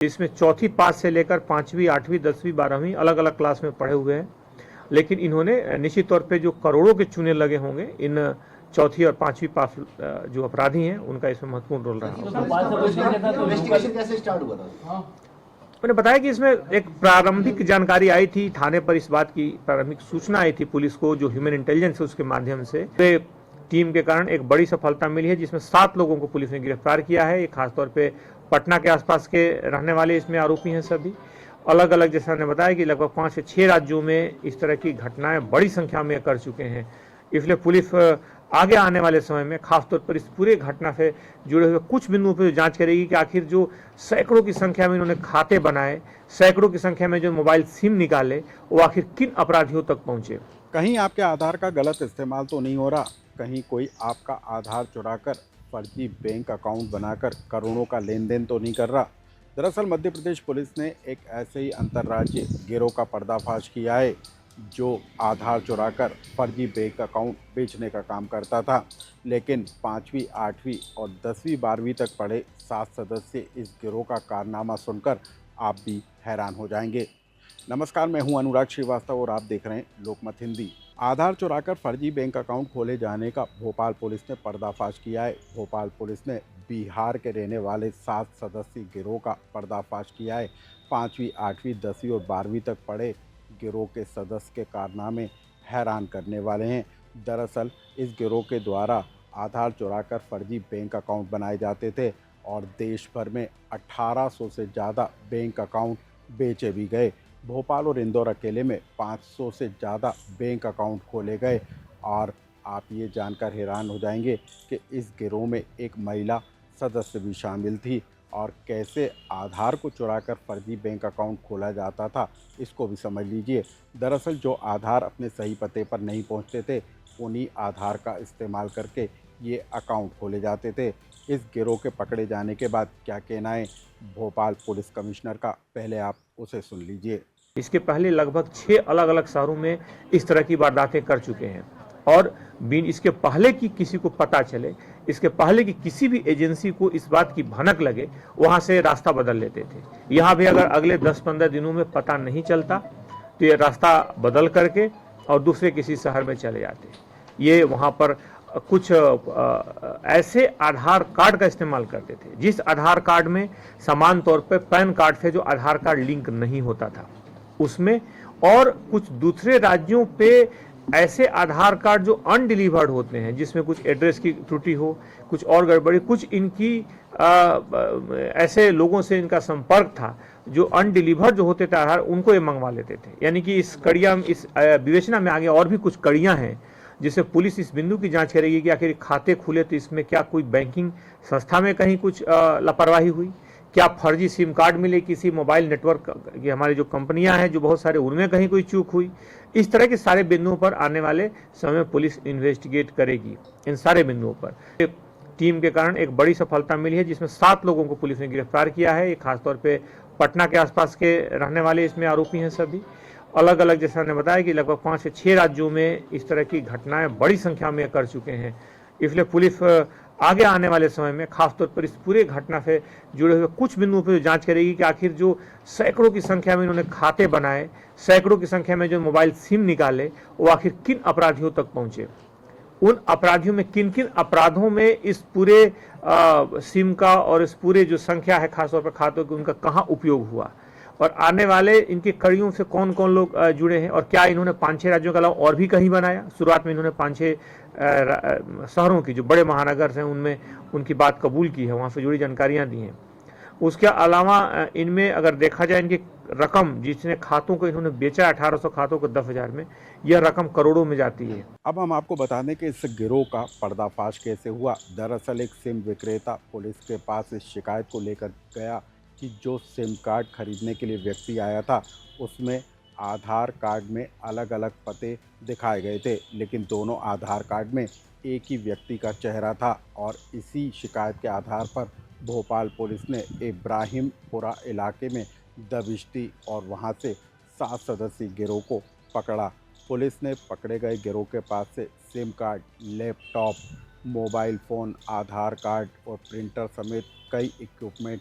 इसमें चौथी पास से लेकर 5वीं, 8वीं, 10वीं, 12वीं अलग-अलग क्लास में पढ़े हुए हैं। लेकिन इन्होंने निश्चित तौर पे जो करोड़ों के चूने लगे होंगे इन चौथी और 5वीं पास जो अपराधी हैं उनका इसमें महत्वपूर्ण रोल रहा है। इन्वेस्टिगेशन कैसे स्टार्ट हुआ था? मैंने बताया कि इसमें एक प्रारंभिक जानकारी आई थी थाने पर, इस बात की प्रारंभिक सूचना आई थी पुलिस को जो ह्यूमन इंटेलिजेंस है उसके माध्यम से टीम के कारण एक बड़ी सफलता मिली है जिसमें 7 लोगों को पुलिस ने गिरफ्तार किया है। ये खासतौर पे पटना के आसपास के रहने वाले इसमें आरोपी हैं। सभी अलग अलग, जैसा मैंने बताया कि लगभग 5 से 6 राज्यों में इस तरह की घटनाएं बड़ी संख्या में कर चुके हैं। इसलिए पुलिस आगे आने वाले समय में खासतौर पर इस पूरे घटना से जुड़े हुए कुछ बिंदुओं पर जांच करेगी कि आखिर जो सैकड़ों की संख्या में इन्होंने खाते बनाए, सैकड़ों की संख्या में जो मोबाइल सिम निकाले, वो आखिर किन अपराधियों तक पहुंचे। कहीं आपके आधार का गलत इस्तेमाल तो नहीं हो रहा, कहीं कोई आपका आधार चुराकर फर्जी बैंक अकाउंट बनाकर करोड़ों का लेन देन तो नहीं कर रहा। दरअसल मध्य प्रदेश पुलिस ने एक ऐसे ही अंतर्राज्यीय गिरोह का पर्दाफाश किया है जो आधार चुराकर फर्जी बैंक अकाउंट बेचने का काम करता था। लेकिन 5वीं, 8वीं और 10वीं, 12वीं तक पढ़े 7 सदस्य इस गिरोह का कारनामा सुनकर आप भी हैरान हो जाएंगे। नमस्कार, मैं हूं अनुराग श्रीवास्तव और आप देख रहे हैं लोकमत हिंदी। आधार चुराकर फर्जी बैंक अकाउंट खोले जाने का भोपाल पुलिस ने पर्दाफाश किया है। भोपाल पुलिस ने बिहार के रहने वाले 7 सदस्यीय गिरोह का पर्दाफाश किया है। 5वीं, 8वीं, 10वीं और 12वीं तक पढ़े गिरोह के सदस्य के कारनामे हैरान करने वाले हैं। दरअसल इस गिरोह के द्वारा आधार चुराकर फर्जी बैंक अकाउंट बनाए जाते थे और देश भर में 1800 से ज़्यादा बैंक अकाउंट बेचे भी गए। भोपाल और इंदौर अकेले में 500 से ज़्यादा बैंक अकाउंट खोले गए और आप ये जानकर हैरान हो जाएंगे कि इस गिरोह में एक महिला सदस्य भी शामिल थी और कैसे आधार को चुराकर फर्जी बैंक अकाउंट खोला जाता था इसको भी समझ लीजिए। दरअसल जो आधार अपने सही पते पर नहीं पहुंचते थे उन्हीं आधार का इस्तेमाल करके ये अकाउंट खोले जाते थे। इस गिरोह के पकड़े जाने के बाद क्या कहना है भोपाल पुलिस कमिश्नर का, पहले आप उसे सुन लीजिए। इसके पहले लगभग 6 अलग अलग शहरों में इस तरह की वारदातें कर चुके हैं और इसके पहले कि किसी को पता चले, इसके पहले कि किसी भी एजेंसी को इस बात की भनक लगे, वहां से रास्ता बदल लेते थे। यहाँ भी अगर अगले 10-15 दिनों में पता नहीं चलता तो ये रास्ता बदल करके और दूसरे किसी शहर में चले जाते। ये वहाँ पर कुछ ऐसे आधार कार्ड का इस्तेमाल करते थे जिस आधार कार्ड में समान तौर पर पैन कार्ड से जो आधार कार्ड लिंक नहीं होता था उसमें, और कुछ दूसरे राज्यों पे ऐसे आधार कार्ड जो अनडिलीवर्ड होते हैं जिसमें कुछ एड्रेस की त्रुटि हो, कुछ और गड़बड़ी, कुछ इनकी ऐसे लोगों से इनका संपर्क था जो अनडिलीवर्ड जो होते थे आधार, उनको ये मंगवा लेते थे। यानी कि इस कड़िया इस विवेचना में आगे और भी कुछ कड़ियां हैं जिससे पुलिस इस बिंदु की जांच करेगी कि आखिर खाते खुले तो इसमें क्या कोई बैंकिंग संस्था में कहीं कुछ लापरवाही हुई, क्या फर्जी सिम कार्ड मिले किसी मोबाइल नेटवर्क की हमारी जो कंपनियां हैं जो बहुत सारे, उनमें कहीं कोई चूक हुई। इस तरह के सारे बिंदुओं पर आने वाले समय में पुलिस इन्वेस्टिगेट करेगी। इन सारे बिंदुओं पर टीम के कारण एक बड़ी सफलता मिली है जिसमें 7 लोगों को पुलिस ने गिरफ्तार किया है। ये खासतौर पे पटना के आसपास के रहने वाले इसमें आरोपी हैं। सभी अलग अलग, जैसा मैंने बताया कि लगभग 5 से 6 राज्यों में इस तरह की घटनाएं बड़ी संख्या में कर चुके हैं। इसलिए पुलिस आगे आने वाले समय में खासतौर पर इस पूरे घटना से जुड़े हुए कुछ बिंदुओं पर जांच करेगी कि आखिर जो सैकड़ों की संख्या में इन्होंने खाते बनाए, सैकड़ों की संख्या में जो मोबाइल सिम निकाले, वो आखिर किन अपराधियों तक पहुंचे। उन अपराधियों में किन किन अपराधों में इस पूरे सिम का और इस पूरे जो संख्या है खासतौर पर खातों की, उनका कहाँ उपयोग हुआ और आने वाले इनकी कड़ियों से कौन कौन लोग जुड़े हैं और क्या इन्होंने 5-6 राज्यों के अलावा और भी कहीं बनाया। शुरुआत में इन्होंने 5-6 शहरों की जो बड़े महानगर हैं उनमें उनकी बात कबूल की है, वहाँ से जुड़ी जानकारियाँ दी हैं। उसके अलावा इनमें अगर देखा जाए इनकी रकम जिसने खातों को इन्होंने बेचा 1800 खातों को 10,000 में, यह रकम करोड़ों में जाती है। अब हम आपको बता दें कि इस गिरोह का पर्दाफाश कैसे हुआ। दरअसल एक सिम विक्रेता पुलिस के पास इस शिकायत को लेकर गया कि जो सिम कार्ड खरीदने के लिए व्यक्ति आया था उसमें आधार कार्ड में अलग अलग पते दिखाए गए थे, लेकिन दोनों आधार कार्ड में एक ही व्यक्ति का चेहरा था। और इसी शिकायत के आधार पर भोपाल पुलिस ने इब्राहिमपुरा इलाके में दबिश दी और वहां से 7 सदस्यीय गिरोह को पकड़ा। पुलिस ने पकड़े गए गिरोह के पास से SIM card, laptop, mobile phone, Aadhaar card और प्रिंटर समेत कई इक्विपमेंट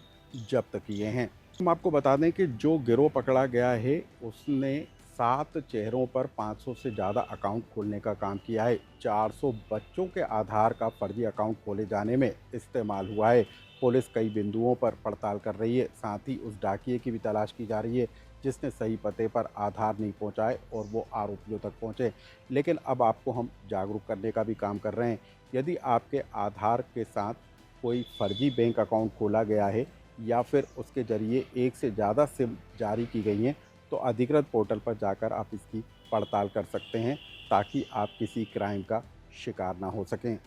जब्त किए हैं। हम आपको बता दें कि जो गिरोह पकड़ा गया है उसने 7 चेहरों पर 500 से ज़्यादा अकाउंट खोलने का काम किया है। 400 बच्चों के आधार का फर्जी अकाउंट खोले जाने में इस्तेमाल हुआ है। पुलिस कई बिंदुओं पर पड़ताल कर रही है, साथ ही उस डाकिये की भी तलाश की जा रही है जिसने सही पते पर आधार नहीं पहुंचाए और वो आरोपियों तक पहुंचे। लेकिन अब आपको हम जागरूक करने का भी काम कर रहे हैं। यदि आपके आधार के साथ कोई फर्जी बैंक अकाउंट खोला गया है या फिर उसके ज़रिए एक से ज़्यादा सिम जारी की गई हैं, तो अधिकृत पोर्टल पर जाकर आप इसकी पड़ताल कर सकते हैं ताकि आप किसी क्राइम का शिकार ना हो सकें।